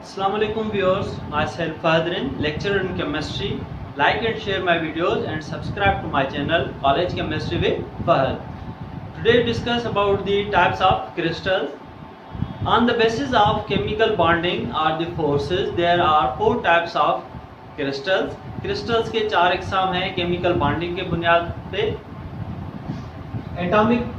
Assalamualaikum viewers, myself Fahadrin, lecturer in chemistry. Like and share my videos and subscribe to my channel College Chemistry with Fahad. Today we discuss about the types of crystals. On the basis of chemical bonding or the forces, there are four types of crystals. Crystals के चार अक़साम हैं chemical bonding के बुनियाद पे. Atomic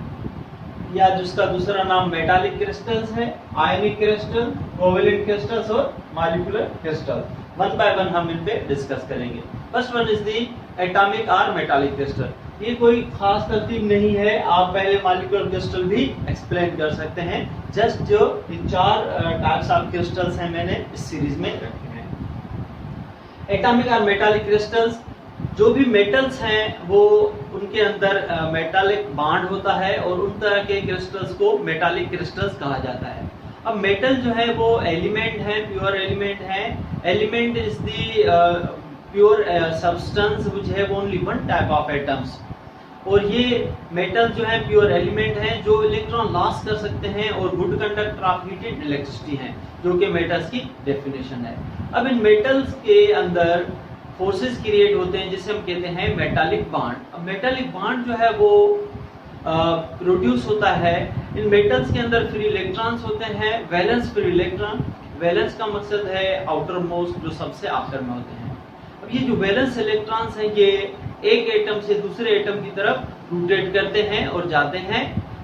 या जिसका दूसरा नाम मेटालिक क्रिस्टल्स है, आयनिक क्रिस्टल, कोवेलेंट क्रिस्टल्स और molecular crystal. One by one हम इन पे डिस्कस करेंगे. First one is the atomic और मेटालिक क्रिस्टल. ये कोई खास तरतीब नहीं है, आप पहले मॉलिक्यूलर क्रिस्टल भी एक्सप्लेन कर सकते हैं. जस्ट जो इन चार टाइप्स ऑफ क्रिस्टल्स हैं मैंने इस सीरीज में रखे हैं. एटॉमिक और मेटालिक क्रिस्टल्स, जो भी मेटल्स हैं वो उनके अंदर मेटालिक बॉन्ड होता है और उन तरह के क्रिस्टल्स को मेटालिक क्रिस्टल्स कहा जाता है. अब मेटल जो है वो एलिमेंट है, प्योर एलिमेंट है. Element is the pure substance which have only one type of atoms. और ये मेटल जो है प्योर एलिमेंट है जो इलेक्ट्रॉन लॉस कर सकते हैं और good conductor of heated electricity हैं, जो कि मेटल्स की डेफिनेशन है. अब इन मेटल्स के अंदर फोर्सेस क्रिएट होते हैं जिसे हम कहते हैं मेटालिक बॉन्ड. अब मेटालिक बॉन्ड जो है वो प्रोड्यूस होता है. इन मेटल्स के अंदर फ्री इलेक्ट्रॉन्स होते हैं, वैलेंस फ्री इलेक्ट्रॉन. वैलेंस का मकसद है आउटर मोस्ट, जो सबसे आखिर में होते हैं. अब ये जो वैलेंस इलेक्ट्रॉन्स हैं ये एक एटम से दूसरे एटम की तरफ रोटेट करते हैं और जाते हैं,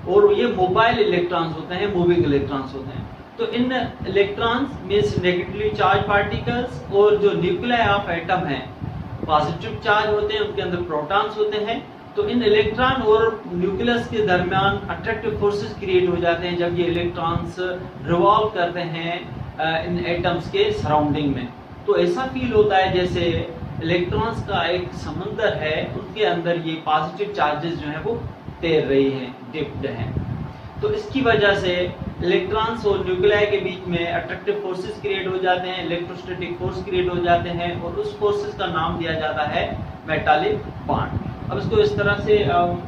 और ये मोबाइल इलेक्ट्रॉन्स होते हैं, मूविंग इलेक्ट्रॉन्स होते हैं. तो इन electrons means negatively charge particles, और जो न्यूक्लियाई ऑफ एटम है पॉजिटिव चार्ज होते हैं, उनके अंदर प्रोटॉन्स होते हैं. तो इन इलेक्ट्रॉन और न्यूक्लियस के दरमियान अट्रैक्टिव फोर्सेस क्रिएट हो जाते हैं जब ये इलेक्ट्रॉन्स रिवॉल्व करते हैं इन एटम्स के सराउंडिंग में. तो ऐसा फील होता है जैसे इलेक्ट्रॉन्स का एक समंदर है, उनके अंदर ये पॉजिटिव चार्जेस जो है वो तैर रही हैं, डिप्ड हैं. तो इसकी वजह से इलेक्ट्रॉन्स और न्यूक्लियाई के बीच में अट्रैक्टिव फोर्सेस क्रिएट हो जाते हैं, इलेक्ट्रोस्टैटिक फोर्स क्रिएट हो जाते हैं, और उस फोर्सेस का नाम दिया जाता है मेटालिक बॉन्ड. अब इसको इस तरह से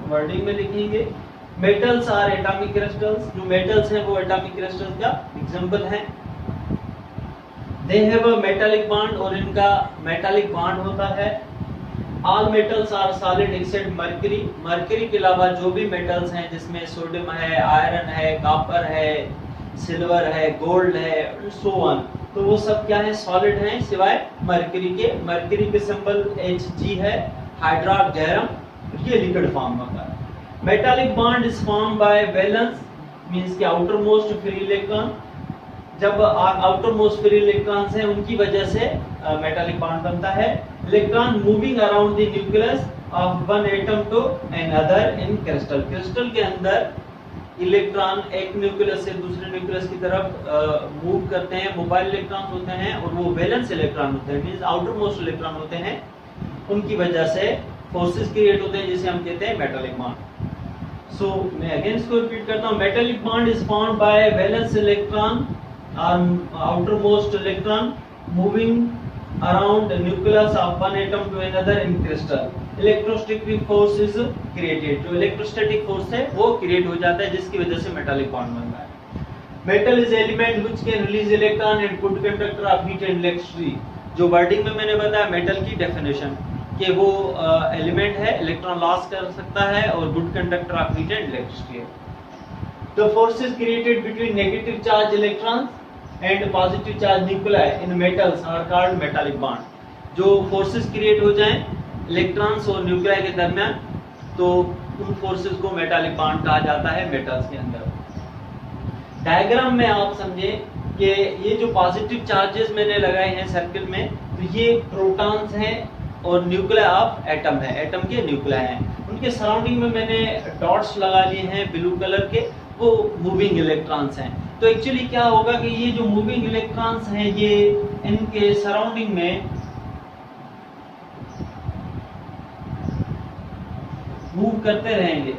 वर्डिंग में लिखेंगे. Metals are atomic crystals. जो मेटल्स हैं वो एटॉमिक क्रिस्टल्स का एग्जांपल हैं. They have a metallic bond, और इनका मेटालिक बॉन्ड होता है. All metals are solid except mercury. Mercury के अलावा जो भी मेटल्स हैं जिसमें सोडियम है, आयरन है, कॉपर है, सिल्वर है, गोल्ड है, सो ऑन, तो वो सब क्या है, सॉलिड हैं सिवाय मर्करी के. मर्करी के सिंबल Hg है. हाइड्रोगैरम, ये लिक्विड फॉर्म होता है. Metallic bond is form by valence means के आउटर मोस्ट फ्री इलेक्ट्रॉन. जब आउटर मोस्ट फ्री इलेक्ट्रॉन्स हैं उनकी वजह से मेटालिक बॉन्ड बनता है. Electron moving around the nucleus of one atom to another in crystal. Crystal के अंदर इलेक्ट्रॉन एक न्यूक्लियस से दूसरे न्यूक्लियस की तरफ मूव करते हैं. मोबाइल इलेक्ट्रॉन्स होते हैं और वो वैलेंस इलेक्ट्रॉन होते हैं, मींस आउटर मोस्ट इलेक्ट्रॉन होते हैं. उनकी वजह से फोर्सेस क्रिएट होते हैं जिसे हम कहते हैं मेटालिक बॉन्ड. सो मैं अगेन इसको रिपीट करता हूं. Metallic bond is formed by valence electron और outermost electron moving around nucleus of one atom to another in crystal. Electrostatic force is created. जो इलेक्ट्रोस्टैटिक फोर्स है वो क्रिएट हो जाता है जिसकी वजह से मेटालिक बॉन्ड बनता है. Metal is element which can release electron and good conductor of heat and electricity. जो वर्डिंग में मैंने बताया मेटल की डेफिनेशन कि वो एलिमेंट है, इलेक्ट्रॉन लॉस कर सकता है और good conductor of heat and electricity है. The forces created between negative charge electrons and positive charge nuclei in metals are called metallic bond. जो फोर्सेस क्रिएट हो जाएं इलेक्ट्रॉन्स और न्यूक्लियाई के दरमियान, तो उन फोर्सेस को मेटालिक बॉन्ड कहा जाता है मेटल्स के अंदर. डायग्राम में आप समझें कि ये जो पॉजिटिव चार्जेस मैंने लगाए हैं सर्किल में, तो ये प्रोटॉन्स हैं और न्यूक्लियाई ऑफ एटम है, एटम के न्यूक्लियाई हैं. उनके सराउंडिंग में मैंने डॉट्स लगा लिए हैं ब्लू कलर के, वो मूविंग इलेक्ट्रॉन्स हैं. तो एक्चुअली क्या होगा कि ये जो मूविंग इलेक्ट्रॉन्स हैं ये इनके सराउंडिंग में मूव करते रहेंगे.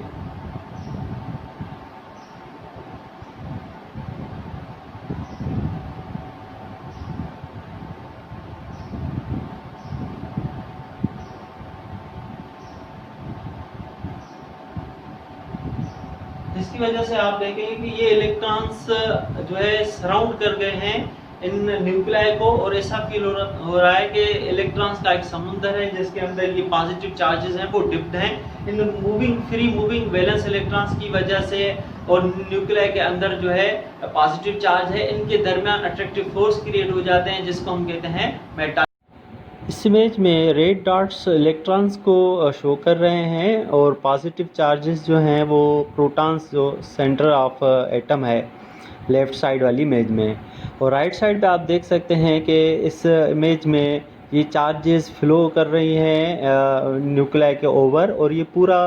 जिसकी वजह से आप देखेंगे कि ये इलेक्ट्रॉन्स जो है सराउंड कर गए हैं इन न्यूक्लियाई को और ऐसा फील हो रहा है कि इलेक्ट्रॉन्स का एक समुद्र है जिसके अंदर ये पॉजिटिव चार्जेस हैं वो डिप्ड हैं in free moving valence electrons की वजह से, और न्यूक्लियाई के अंदर जो है पॉजिटिव चार्ज है, इनके दरमियान अट्रैक्टिव फोर्स क्रिएट हो जाते हैं जिसको हम कहते हैं मेटा। इस इमेज में रेड डॉट्स इलेक्ट्रॉन्स को शो कर रहे हैं और पॉजिटिव चार्जेस जो हैं वो प्रोटॉन्स जो सेंटर ऑफ एटम है लेफ़्ट साइड वाली इमेज में, और राइट साइड पे आप देख सकते हैं कि इस इमेज में ये चार्जेस फ्लो कर रही हैं न्यूक्लियाई के ओवर, और ये पूरा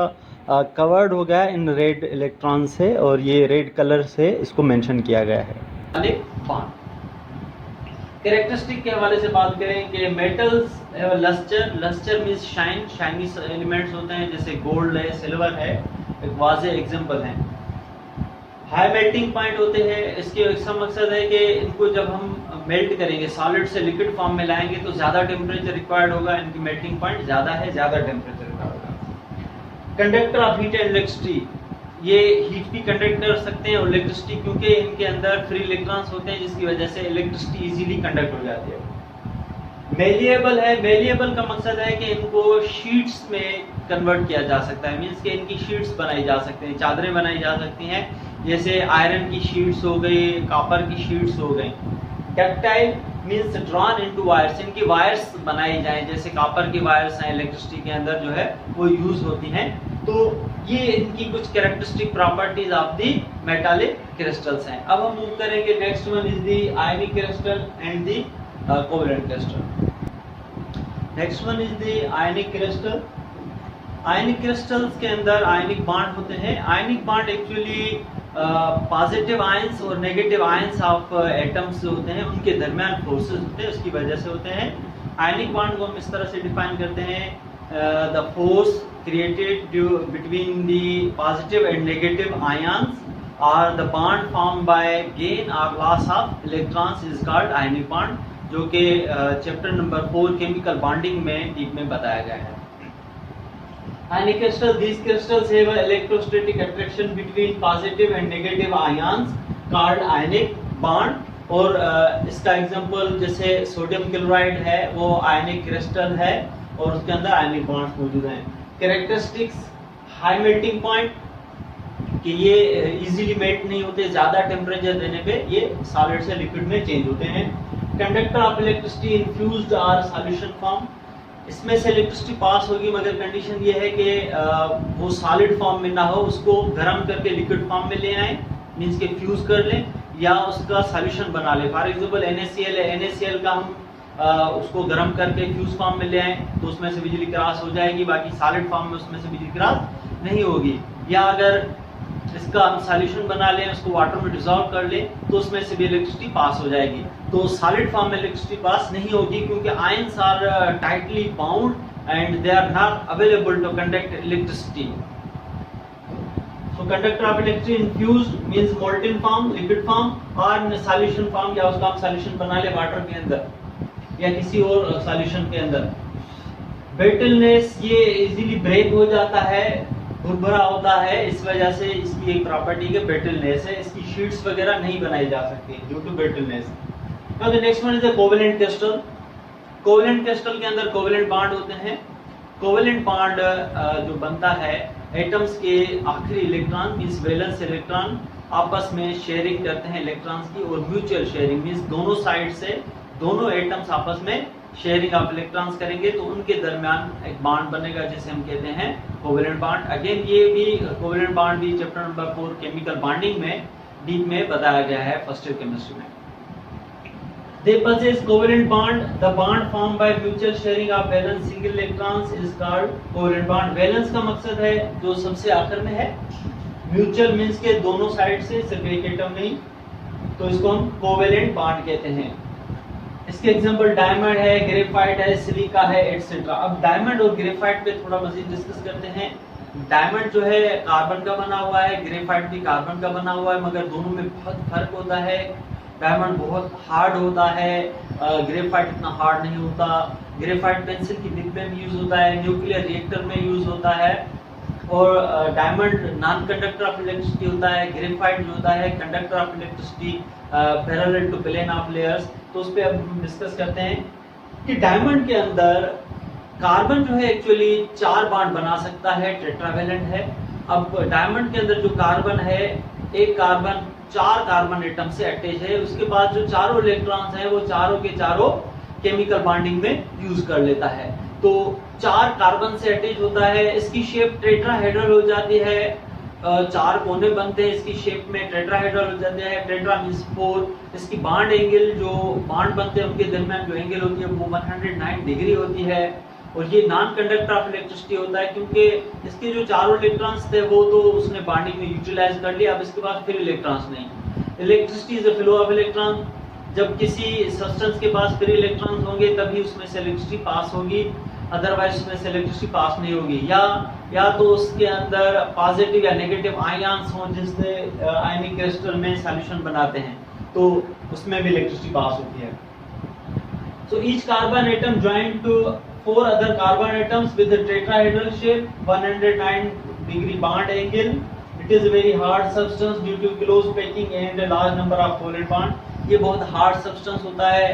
कवर्ड हो गया इन रेड इलेक्ट्रॉन से, और ये रेड कलर से इसको मेंशन किया गया है। कैरेक्टरिस्टिक के हवाले से बात करें कि metals lustre means shine, shiny elements होते हैं जैसे गोल्ड है, सिल्वर है, एक वाज़े एग्जांपल है। हाई मेल्टिंग पॉइंट होते हैं, इसके इसका मकसद है कि इनको जब हम मेल्ट करेंगे सॉलिड से लिक्विड फॉर्म में लाएंगे तो ज़्यादा टेम्परेचर रिक्वायर्ड होगा, इनकी मेल्टिंग पॉइंट ज़्यादा है, ज़्यादा टेम्परेचर रिक्वायर्ड होगा। Conductor of heat and electricity, ये हीट भी कंडक्ट कर सकते हैं और इलेक्ट्रिसिटी, क्योंकि इनके अंदर फ्री इलेक्ट्रॉन्स होते हैं जिसकी वजह से इलेक्ट्रिसिटी इजीली कंडक्ट हो जाती है। मेलिएबल है, मेलिएबल का मकसद है कि इनको शीट्स में कन्वर्ट किया जा सकता है, मींस कि इनकी शीट्स बनाई जा सकती हैं, चादरें बनाई जा सकती हैं, जैसे आयरन की शीट्स हो गई, कॉपर की शीट्स हो गई। Ductile means drawn into wires, इनकी वायर्स बनाई जाएं, जैसे कॉपर की वायर्स हैं इलेक्ट्रिसिटी के अंदर जो है वो यूज होती हैं। तो ये इनकी कुछ characteristic properties of the metallic crystals हैं। अब हम मूव करेंगे, next one is the ionic crystal and the covalent crystal. Next one is the ionic crystal. Ionic crystals के अंदर आयनिक बॉन्ड होते हैं। Ionic bond actually positive ions और negative ions of atoms होते हैं, उनके दरमियान फोर्सेस होते हैं, उसकी वजह से होते हैं। आयनिक बॉन्ड को हम इस तरह से डिफाइन करते हैं, the force created between the positive and negative ions और the bond form by gain और loss of electrons is called ionic bond, जो कि चैप्टर नंबर 4 केमिकल बॉन्डिंग में डीप में बताया गया है। Ionic crystal, these crystals have an electrostatic attraction between positive and negative ions called ionic bond, और इसका एग्जांपल जैसे सोडियम क्लोराइड है वो आयनिक क्रिस्टल है और उसके अंदर आयनिक बॉन्ड्स मौजूद हैं। कैरेक्टरिस्टिक्स, हाई मेल्टिंग पॉइंट कि ये इजीली मेल्ट नहीं होते, ज्यादा टेम्परेचर देने पे ये सॉलिड से लिक्विड में चेंज होते हैं। कंडक्टर ऑफ इलेक्ट्रिसिटी इन्फ्यूज्ड और सॉल्यूशन फॉर्म, इसमें से इलेक्ट्रिसिटी पास होगी मगर कंडीशन ये है कि वो सॉलिड फॉर्म में ना हो, उसको गर्म करके लिक्विड फॉर्म में ले आए, मींस के फ्यूज कर लें या उसका सॉल्यूशन बना ले। फॉर एग्जांपल NaCl है, NaCl का हम उसको गर्म करके फ्यूज फॉर्म में ले आए तो उसमें से बिजली क्रॉस हो जाएगी, बाकी सॉलिड फॉर्म में उसमें से बिजली क्रॉस नहीं होगी। या अगर इसका हम सॉल्यूशन बना लें, उसको वाटर में डिसॉल्व कर लें तो उसमें से भी इलेक्ट्रिसिटी पास हो जाएगी। तो सॉलिड फॉर्म में इलेक्ट्रिसिटी पास नहीं होगी क्योंकि ions are tightly bound and they are not available to conduct electricity. So conductor of electricity infused means molten form, liquid form, और सॉल्यूशन फॉर्म या उसका हम सॉल्यूशन बना ले वाटर के अंदर या किसी और सॉल्यूशन के अंदर। ब्रिटलनेस, ये इजीली ब्रेक हो जाता है, भुरभुरा होता है, इस वजह से इसकी एक प्रॉपर्टी के ब्रिटलनेस है, इसकी शीट्स वगैरह नहीं बनाई जा सकती due to brittleness. Now the next one is the covalent crystal. Covalent crystal के अंदर कोवेलेंट बॉन्ड होते हैं। कोवेलेंट बॉन्ड जो बनता है, एटम्स के आखिरी इलेक्ट्रॉन मींस वैलेंस इलेक्ट्रॉन आपस में शेयरिंग करते हैं इलेक्ट्रॉन्स की, और म्यूचुअल शेयरिंग मींस दोनों साइड से दोनों एटम्स आपस में शेयरिंग ऑफ इलेक्ट्रॉन्स करेंगे तो उनके दरमियान एक बॉन्ड बनेगा जिसे हम कहते हैं कोवेलेंट बॉन्ड। अगेन ये भी कोवेलेंट बॉन्ड भी चैप्टर नंबर 4 केमिकल बॉन्डिंग में डीप में बताया गया है फर्स्ट ईयर केमिस्ट्री में। They possess covalent bond. The bond formed by mutual sharing of valence single electrons is called covalent bond. Valence का मकसद है जो सबसे आखिर में है, म्यूचुअल मींस के दोनों साइड से, सिर्फ एक एटम नहीं, तो इसको हम कोवेलेंट बॉन्ड कहते हैं। इसके एग्जांपल डायमंड है, ग्रेफाइट है, सिलिका है, एटसेट्रा। अब डायमंड और ग्रेफाइट पे थोड़ा मजीद डिस्कस करते हैं। डायमंड जो है कार्बन का बना हुआ है, ग्रेफाइट भी कार्बन का बना हुआ है, मगर दोनों में बहुत फर्क होता है। डायमंड बहुत हार्ड होता है, ग्रेफाइट इतना हार्ड नहीं होता। ग्रेफाइट पेंसिल की डिप में भी यूज होता है, न्यूक्लियर रिएक्टर में यूज होता है, और diamond non conductor of electricity होता है, ग्रेफाइट जो होता है conductor of electricity parallel to plane of layers. तो उस पे अब हम डिस्कस करते हैं कि डायमंड के अंदर कार्बन जो है एक्चुअली 4 बॉन्ड बना सकता है, टेट्रावेलेंट है। अब डायमंड के अंदर जो कार्बन है, एक कार्बन 4 कार्बन एटम से अटैच है, उसके बाद जो चारों इलेक्ट्रॉन्स हैं वो चारों के चारों केमिकल बॉन्डिंग में यूज कर लेता है। तो 4 कार्बन से अटैच होता है, इसकी शेप टेट्राहेड्रल हो जाती है, 4 कोने बनते हैं इसकी शेप में, टेट्राहेड्रल हो जाते हैं। Tetra means 4। इसकी बॉन्ड एंगल जो बॉन्ड बनते हैं उनके दरमियान जो एंगल होती है वो 109 डिग्री होती है। और ये नॉन कंडक्टर ऑफ इलेक्ट्रिसिटी होता है क्योंकि इसके जो चारों इलेक्ट्रॉन्स थे वो तो उसने बॉन्डिंग में यूटिलाइज कर लिया, अब इसके पास फिर इलेक्ट्रॉन्स नहीं। Electricity is the flow of electron. जब किसी सब्सटेंस के पास फ्री इलेक्ट्रॉन्स होंगे तभी उसमें से इलेक्ट्रिसिटी पास होगी, अदरवाइज उसमें से इलेक्ट्रिसिटी पास नहीं होगी। या तो उसके अंदर पॉजिटिव या नेगेटिव आयन्स हों जिससे आयनिक क्रिस्टल में सॉल्यूशन बनाते हैं तो उसमें भी इलेक्ट्रिसिटी पास होती है। So each carbon atom joined to 4 other carbon atoms with a tetrahedral shape, 109 degree bond angle. It is a very hard substance due to close packing and a large number of covalent bond. ये बहुत hard substance होता है,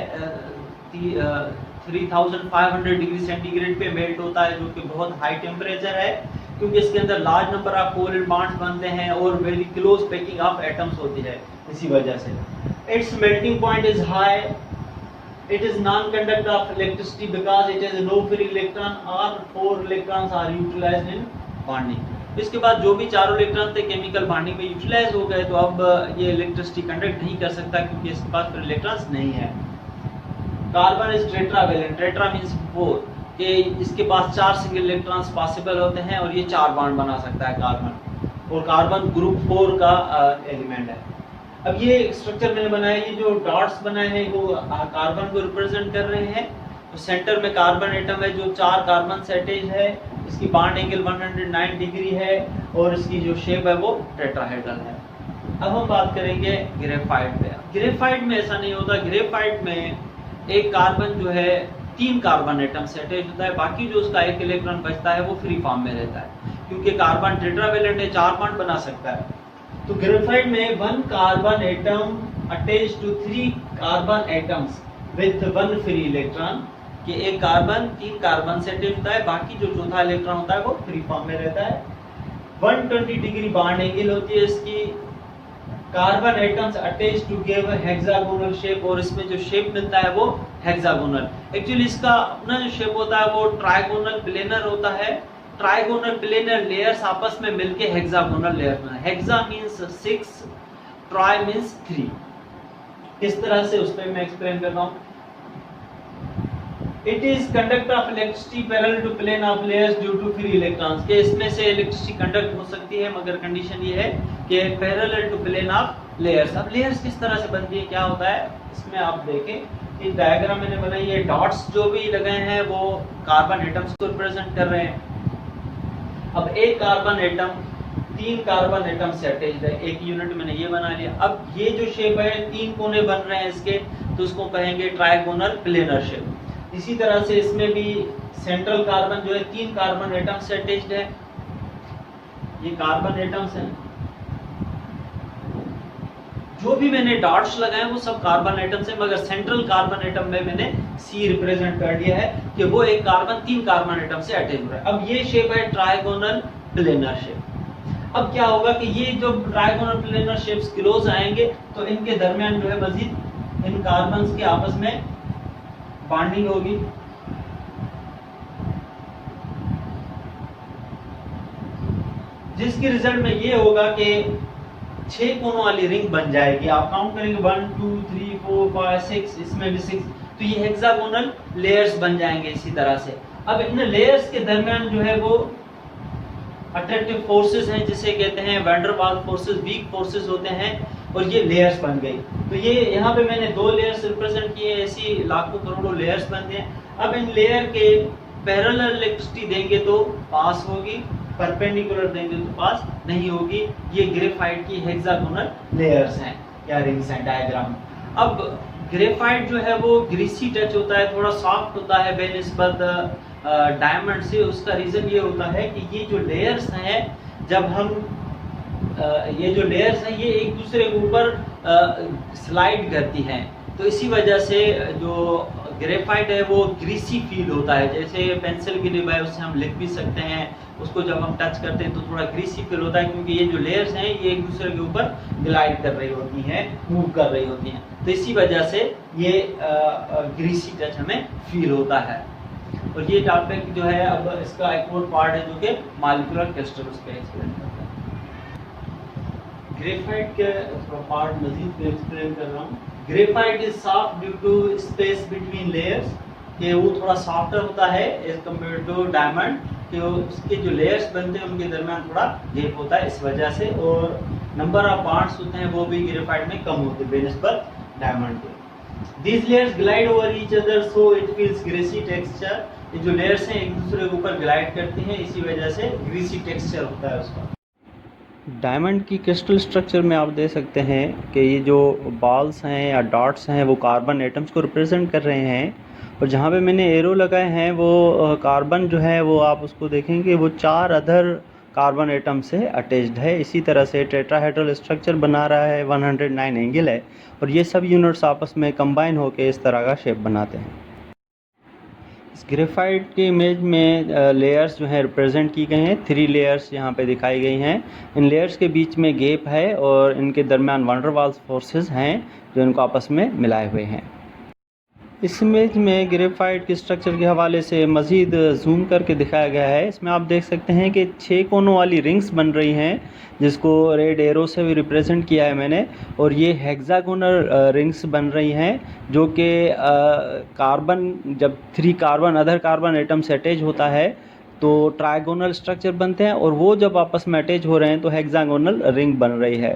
3500 degree centigrade पे melt होता है, जो कि बहुत हाई टेम्परेचर है क्योंकि इसके अंदर large number of covalent bonds बनते हैं और very close packing of atoms होती है। इसी वजह से it's melting point is high. It is non-conductor of electricity because it has no free electron or 4 electrons are utilized in bonding. इसके बाद जो भी चारों इलेक्ट्रॉन थे केमिकल बॉन्डिंग में यूटिलाइज हो गए, तो अब ये इलेक्ट्रिसिटी कंडक्ट नहीं कर सकता क्योंकि इसके पास फिर इलेक्ट्रॉन्स नहीं है। Carbon is tetravalent. Tetra means 4 कि इसके पास 4 सिंगल इलेक्ट्रॉन्स पॉसिबल होते हैं और ये 4 बॉन्ड बना सकता है कार्बन, और कार्बन ग्रुप 4 का एलिमेंट है। अब ये स्ट्रक्चर मैंने बनाया, ये जो डॉट्स बनाए हैं वो कार्बन को रिप्रेजेंट कर रहे हैं। तो सेंटर में कार्बन एटम है जो 4 कार्बन से अटैच है, इसकी बॉन्ड एंगल 109 डिग्री है और इसकी जो शेप है वो टेट्राहेड्रल है। अब हम बात करेंगे ग्रेफाइट पे। ग्रेफाइट में ऐसा नहीं होता। ग्रेफाइट में एक कार्बन जो है 3 कार्बन एटम से अटैच होता है, बाकी जो उसका एक इलेक्ट्रॉन बचता है वो फ्री फॉर्म में रहता है क्योंकि कार्बन टेट्रावेलेंट है, 4 बॉन्ड बना सकता है। तो ग्रेफाइट में 1 carbon atom attach to 3 carbon atoms with 1 free electron, कि एक कार्बन 3 कार्बन से अटैच होता है, बाकी जो चौथा इलेक्ट्रॉन होता है वो फ्री फॉर्म में रहता है। 120 डिग्री बॉन्ड एंगल होती है इसकी। Carbon atoms attach to give hexagonal shape, और इसमें जो शेप मिलता है वो हेक्सागोनल। एक्चुअली इसका अपना जो शेप होता है वो ट्राइगोनल प्लेनर होता है। ट्राइगोनल प्लेनर लेयर्स आपस में मिलके हेक्सागोनल लेयर बना। Hexa means 6, try means 3। इस तरह से उस पे मैं एक्सप्लेन कर रहा हूं। It is conductor of electricity parallel to plane of layers due to free electrons, के इसमें से इलेक्ट्रिसिटी कंडक्ट हो सकती है मगर कंडीशन ये है कि parallel to plane of layers. अब लेयर्स किस तरह से बनती है, क्या होता है इसमें आप देखें। इस डायग्राम मैंने बनाई है, डॉट्स जो भी लगाए हैं वो कार्बन एटम्स को रिप्रेजेंट कर रहे हैं। अब एक कार्बन एटम 3 कार्बन एटम से अटैच्ड है, एक यूनिट मैंने ये बना लिया। अब ये जो शेप है 3 कोने बन रहे हैं इसके, तो उसको कहेंगे ट्राइगोनल प्लेनर शेप। इसी तरह से इसमें भी सेंट्रल कार्बन जो है 3 कार्बन एटम से अटैच्ड है। ये कार्बन एटम्स हैं, जो भी मैंने डॉट्स लगाए वो सब कार्बन एटम्स है, मगर सेंट्रल कार्बन एटम में मैंने सी रिप्रेजेंट कर दिया है कि वो एक कार्बन 3 कार्बन एटम से अटैच हो रहा है। अब ये शेप है ट्राइगोनल प्लेनर शेप। अब क्या होगा कि ये जो ट्राइगोनल प्लेनर शेप्स क्लोज आएंगे तो इनके दरमियान जो है मजीद इन कार्बन्स के आपस में बॉन्डिंग होगी। जिसके रिजल्ट में ये होगा कि 6 कोनों वाली रिंग बन जाएगी। आप काउंट करेंगे 1 2 3 4 5 6, इसमें भी 6, तो ये हेक्सागोनल लेयर्स बन जाएंगे इसी तरह से। अब इन लेयर्स के दरमियान जो है वो अट्रैक्टिव फोर्सेस हैं, जिसे कहते हैं van der Waals forces, weak forces होते हैं, और ये लेयर्स बन गई। तो ये यहाँ पे मैंने 2 लेयर्स रिप्रेजेंट किए, ऐसी लाखों करोड़ों लेयर्स बनते हैं। अब इन लेयर के पैरेलल इलेक्ट्रिसिटी देंगे तो पास होगी, परपेंडिकुलर देंगे तो पास नहीं होगी। ये ग्रेफाइट की हेक्सागोनल लेयर्स हैं या रिंग्स हैं डायग्राम। अब ग्रेफाइट जो है वो ग्रीसी टच होता है, थोड़ा सॉफ्ट होता है बेनिस्बत डायमंड से, उसका रीज़न ये होता है कि ये जो लेयर्स हैं, जब हम ये जो लेयर्स हैं ये एक दूसरे के ऊपर स्लाइड करती हैं, तो इसी वजह से जो ग्रेफाइट है वो ग्रीसी फील होता है। जैसे पेंसिल की निब है, उससे हम लिख भी सकते हैं, उसको जब हम टच करते हैं तो थोड़ा ग्रीसी फील होता है, क्योंकि ये जो लेयर्स हैं ये एक दूसरे के ऊपर ग्लाइड कर रही होती हैं, मूव कर रही होती हैं, तो इसी वजह से ये ग्रीसी टच हमें फील होता है। और ये टॉपिक जो है, अब इसका एक और पार्ट है जो कि मॉलिक्यूलर क्रिस्टल, उसका एक्सप्लेन करता है। ग्रेफाइट के पार्ट मजीद एक्सप्लेन कर रहा हूँ। Graphite is soft due to space between layers, कि वो थोड़ा सॉफ्टर होता है एज कम्पेयर टू डायमंड, कि उसके जो लेयर्स बनते हैं उनके दरमियान थोड़ा गैप होता है इस वजह से, और नंबर ऑफ पार्ट्स होते हैं वो भी ग्रेफाइट में कम होते हैं बेनिस्बत डायमंड के। These layers glide over each other so it feels greasy texture। ये जो लेयर्स हैं एक दूसरे के ऊपर ग्लाइड करती हैं, इसी वजह से ग्रीसी टेक्सचर होता है उसका। डायमंड की क्रिस्टल स्ट्रक्चर में आप देख सकते हैं कि ये जो बॉल्स हैं या डॉट्स हैं वो कार्बन एटम्स को रिप्रेजेंट कर रहे हैं, और जहाँ पे मैंने एरो लगाए हैं वो कार्बन जो है वो आप उसको देखेंगे वो 4 अदर कार्बन एटम से अटैच्ड है। इसी तरह से टेट्राहेड्रल स्ट्रक्चर बना रहा है, 109 एंगल है, और ये सब यूनिट्स आपस में कंबाइन होकर इस तरह का शेप बनाते हैं। इस ग्रेफाइट के इमेज में लेयर्स जो हैं रिप्रेजेंट की गई हैं, 3 लेयर्स यहाँ पे दिखाई गई हैं। इन लेयर्स के बीच में गैप है और इनके दरमियान वैन डर वाल्स फोर्सेस हैं जो इनको आपस में मिलाए हुए हैं। इस इमेज में ग्रेफाइट के स्ट्रक्चर के हवाले से मज़ीद जूम करके दिखाया गया है। इसमें आप देख सकते हैं कि 6 कोनों वाली रिंग्स बन रही हैं, जिसको रेड एरो से भी रिप्रेजेंट किया है मैंने, और ये हेक्सागोनल रिंग्स बन रही हैं, जो कि कार्बन जब 3 कार्बन अदर कार्बन एटम से अटैच होता है तो ट्रायगोनल स्ट्रक्चर बनते हैं, और वो जब आपस में अटैच हो रहे हैं तो हेक्सागोनल रिंग बन रही है।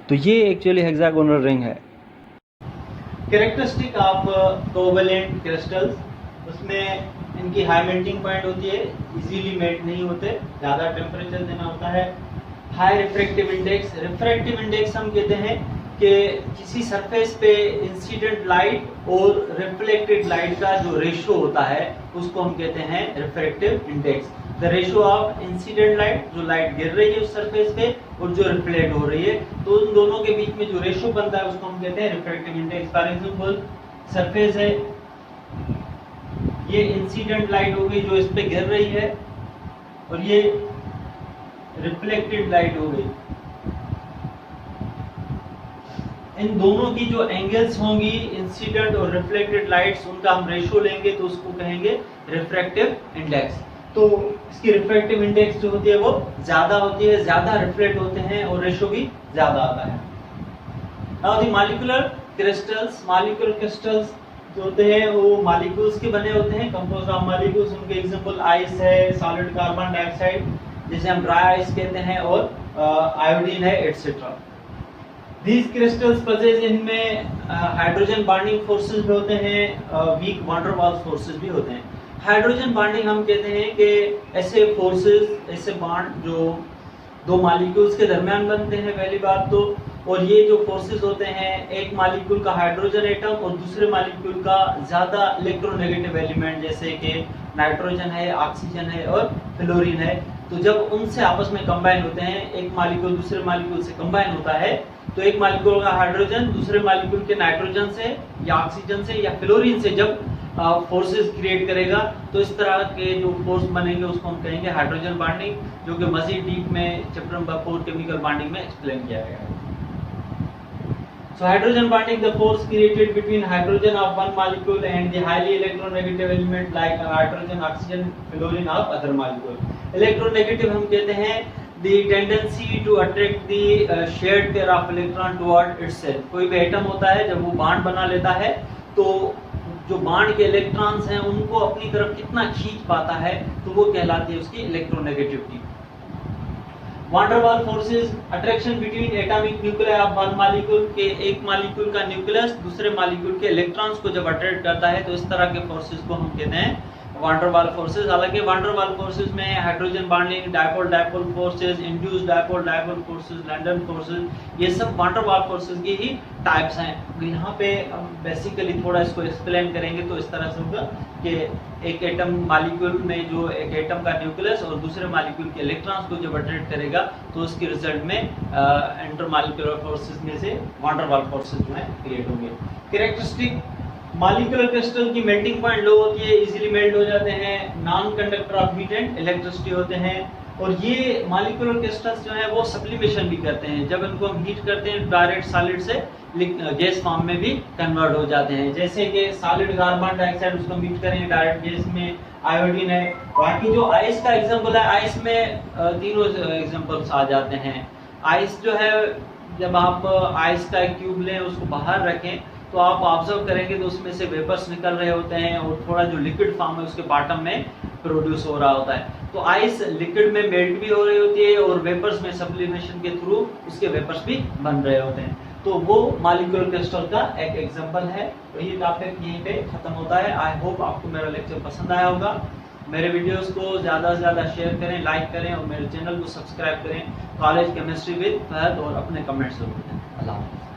तो ये एक्चुअली हेक्सागोनल रिंग है। कैरेक्टरिस्टिक ऑफ कोवेलेंट क्रिस्टल्स, उसमें इनकी हाई मेल्टिंग पॉइंट होती है, इजीली मेल्ट नहीं होते, ज़्यादा टेम्परेचर देना होता है। High refractive index, refractive index हम कहते हैं कि किसी सरफेस पे इंसिडेंट लाइट और रिफ्लेक्टेड लाइट का जो रेशो होता है उसको हम कहते हैं refractive index. The ratio of incident light, जो लाइट गिर रही है उस सरफेस पे, और जो रिफ्लेक्ट हो रही है, तो उन दोनों के बीच में जो रेशो बनता है उसको हम कहते हैं refractive index. For example surface है, ये इंसिडेंट लाइट हो गई जो इस पे गिर रही है, और ये रिफ्लेक्टेड लाइट हो गई। इन दोनों की जो एंगल्स होंगी इंसिडेंट और रिफ्लेक्टेड लाइट्स, उनका हम रेशो लेंगे तो उसको कहेंगे रिफ्रैक्टिव इंडेक्स। तो इसकी रिफ्रैक्टिव इंडेक्स जो होती है वो ज्यादा होती है, ज्यादा रिफ्लेक्ट होते हैं और रेशो भी ज्यादा आता है। Now the molecular crystals, molecular crystals जो होते हैं वो मॉलिक्यूल्स के बने होते हैं, कंपोज्ड ऑफ मॉलिक्यूल्स। उनके एग्जांपल आइस है, सॉलिड कार्बन डाइऑक्साइड जिसे हम ड्राई आइस कहते हैं, और आयोडीन है, एटसेट्रा। These crystals possess, इनमें हाइड्रोजन बॉन्डिंग फोर्सेस भी होते हैं, weak van der Waals forces भी होते हैं। हाइड्रोजन बॉन्डिंग हम कहते हैं कि ऐसे फोर्सेस, ऐसे बॉन्ड जो 2 मॉलिक्यूल्स के दरमियान बनते हैं पहली बात तो, और ये जो फोर्सेस होते हैं, एक मॉलिक्यूल का हाइड्रोजन एटम और दूसरे मॉलिक्यूल का ज्यादा इलेक्ट्रोनेगेटिव एलिमेंट जैसे कि नाइट्रोजन है, ऑक्सीजन है और फ्लोरीन है, तो जब उनसे आपस में कंबाइन होते हैं, एक मॉलिक्यूल दूसरे मॉलिक्यूल से कंबाइन होता है, तो एक मॉलिक्यूल का हाइड्रोजन दूसरे मॉलिक्यूल के नाइट्रोजन से या ऑक्सीजन से या फ्लोरीन से जब फोर्सेस क्रिएट करेगा, तो इस तरह के जो फोर्स बनेंगे उसको हम कहेंगे हाइड्रोजन बॉन्डिंग, जो कि मजीद डीप में चैप्टर नंबर 4 केमिकल बॉन्डिंग में एक्सप्लेन किया गया है। So hydrogen bonding, the force created between hydrogen of one molecule and the highly electronegative element like nitrogen, oxygen, fluorine of other molecule. Electronegative हम कहते हैं the tendency to attract the shared pair of electron toward itself. कोई भी atom होता है जब वो bond बना लेता है तो जो बॉन्ड के इलेक्ट्रॉन्स हैं उनको अपनी तरफ कितना खींच पाता है, तो वो कहलाती है उसकी electronegativity. Van der Waals forces, attraction between atomic nuclei of one molecule, के एक मॉलिक्यूल का न्यूक्लियस दूसरे मॉलिक्यूल के इलेक्ट्रॉन्स को जब अट्रैक्ट करता है, तो इस तरह के फोर्सेस को हम कहते हैं वान डेर वाल फोर्सेस। हालांकि वान डेर वाल फोर्सेस में hydrogen bonding, dipole dipole forces, induced dipole dipole forces, London forces, ये सब वान डेर वाल फोर्सेस की ही टाइप्स हैं। तो यहाँ पे हम बेसिकली थोड़ा इसको एक्सप्लेन करेंगे तो इस तरह से होगा कि एक एटम मॉलिक्यूल में जो एक एटम का न्यूक्लियस और दूसरे मॉलिक्यूल के इलेक्ट्रॉन्स को जब अट्रैक्ट करेगा तो उसके रिजल्ट में इंटरमॉलिक्यूलर फोर्सेस में से वान डेर वाल फोर्सेस जो है क्रिएट होंगे। कैरेक्टरिस्टिक मॉलिक्यूलर क्रिस्टल की मेल्टिंग पॉइंट लो होती है, इजीली मेल्ट हो जाते हैं, non conductor of heat and electricity होते हैं। और ये मॉलिक्यूलर क्रिस्टल्स जो है वो सब्लिमेशन भी करते हैं। जब इनको हम हीट करते हैं डायरेक्ट सॉलिड से गैस फॉर्म में भी कन्वर्ट हो जाते हैं। जैसे कि सॉलिड कार्बन डाइऑक्साइड उसको हीट करें डायरेक्ट गैस में, आयोडीन है। बाकी जो आइस का एग्जांपल है, आइस में तीनों एग्जांपल्स आ जाते हैं। आइस जो है, जब आप आइस का एक क्यूब लें उसको बाहर रखें तो आप ऑब्जर्व करेंगे तो उसमें से वेपर्स निकल रहे होते हैं और थोड़ा जो लिक्विड फॉर्म है उसके बॉटम में प्रोड्यूस हो रहा होता है। तो आइस लिक्विड में मेल्ट भी हो रही होती है और वेपर्स में सब्लिमेशन के थ्रू उसके वेपर्स भी बन रहे होते हैं। तो वो मॉलिक्यूलर क्रिस्टल का एक एग्जांपल है। तो ये टॉपिक यहीं पे खत्म होता है। आई होप आपको मेरा लेक्चर पसंद आया होगा। मेरे वीडियोस को ज़्यादा से ज़्यादा शेयर करें, लाइक करें और मेरे चैनल को सब्सक्राइब करें। कॉलेज केमिस्ट्री विद फहद और अपने कमेंट्स जरूर दें। अल्लाह हाफ़िज़।